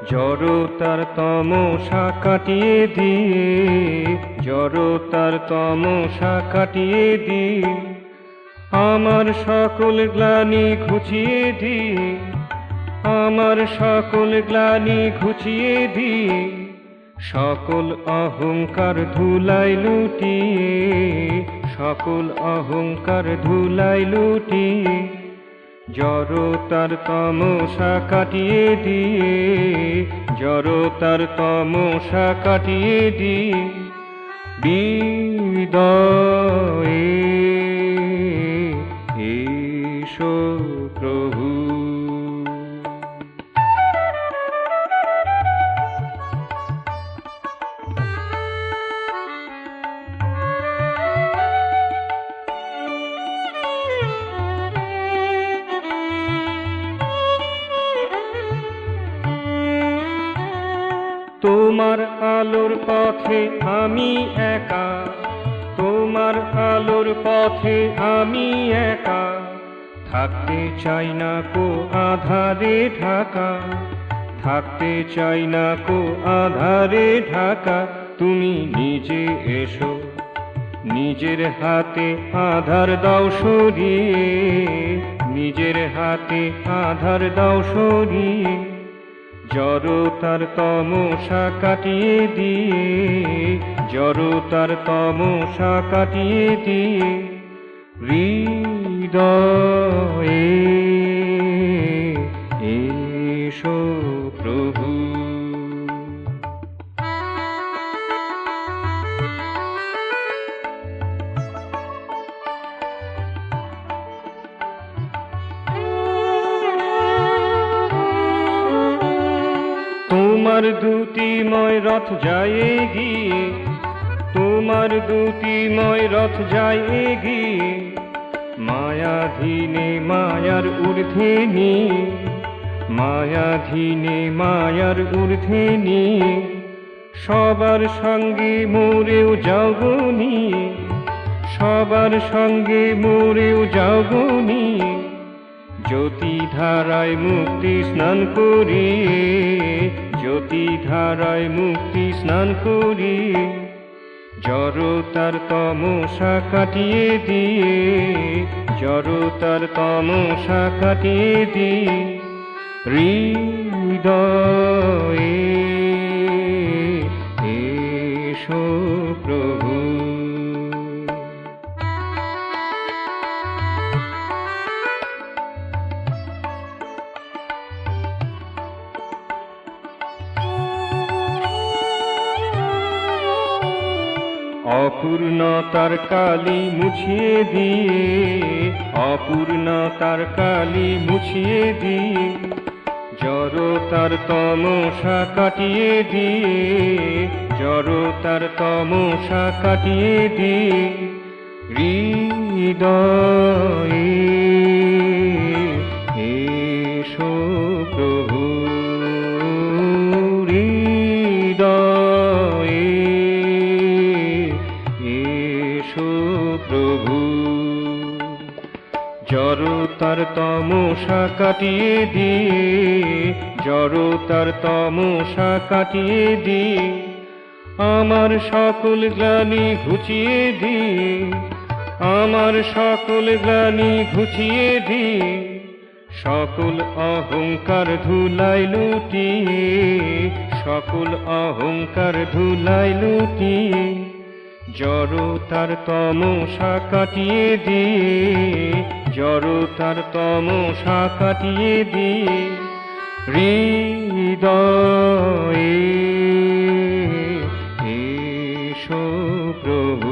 জড়তার তমসা কাটিয়ে দিয়ে, জড়তার তমসা কাটিয়ে দিয়ে, আমার সকল গ্লানি ঘুচিয়ে দিয়ে, আমার সকল গ্লানি ঘুচিয়ে দিয়ে, সকল অহংকার ধুলাই লুটিয়ে, সকল অহংকার ধুলাই লুটিয়ে, জড়তার তমসা কাটিয়ে দিয়ে, জড়তার তমসা কাটিয়ে দিয়ে, হৃদয়ে এসো প্রভু। তোমার আলোর পথে আমি একা, তোমার আলোর পথে আমি একা, থাকতে চাই না কো আধারে ঢাকা, থাকতে চাই না কো আধারে ঢাকা। তুমি নিজে এসো, নিজের হাতে আধার দাও সরিয়ে, নিজের হাতে আধার দাও সরিয়ে, জড়তার তমসা কাটিয়ে দিয়ে, জড়তার তমসা কাটিয়ে দিয়ে, হৃদয়ে এসো প্রভু। তোমার দ্যুতিময় রথ যায় এগিয়ে, তোমার দ্যুতিময় রথ যায় এগিয়ে, মায়াধীনে মায়ার ঊর্ধ্বে নিয়ে, মায়াধীনে মায়ার ঊর্ধ্বে নিয়ে, সবার সঙ্গে মোরেও যাও গো নিয়ে, সবার সঙ্গে মোরেও যাও গো নিয়ে, জ্যোতি ধারায় মুক্তি স্নান করিয়ে, জ্যোতি ধারায় মুক্তি স্নান করিয়ে, জড়তার তমসা কাটিয়ে দিয়ে, জড়তার তমসা কাটিয়ে দিয়ে, হৃদয়ে এসো প্রভু। অপূর্ণতার কালি মুছিয়ে দিয়ে, অপূর্ণতার কালি মুছিয়ে দিয়ে, জড়তার তমসা কাটিয়ে দিয়ে, জড়তার তমসা কাটিয়ে দিয়ে, হৃদয়ে এসো প্রভু। প্রভু জড়তার তমসা কাটিয়ে দিয়ে, জড়তার তমসা কাটিয়ে দিয়ে, আমার সকল গ্লানি ঘুচিয়ে দিয়ে, আমার সকল গ্লানি ঘুচিয়ে দিয়ে, সকল অহংকার ধুলাই লুটিয়ে, সকল অহংকার ধুলাই লুটিয়ে, জড়তার তমসা কাটিয়ে দিয়ে, জড়তার তমসা কাটিয়ে দিয়ে, হৃদয়ে এসো প্রভু।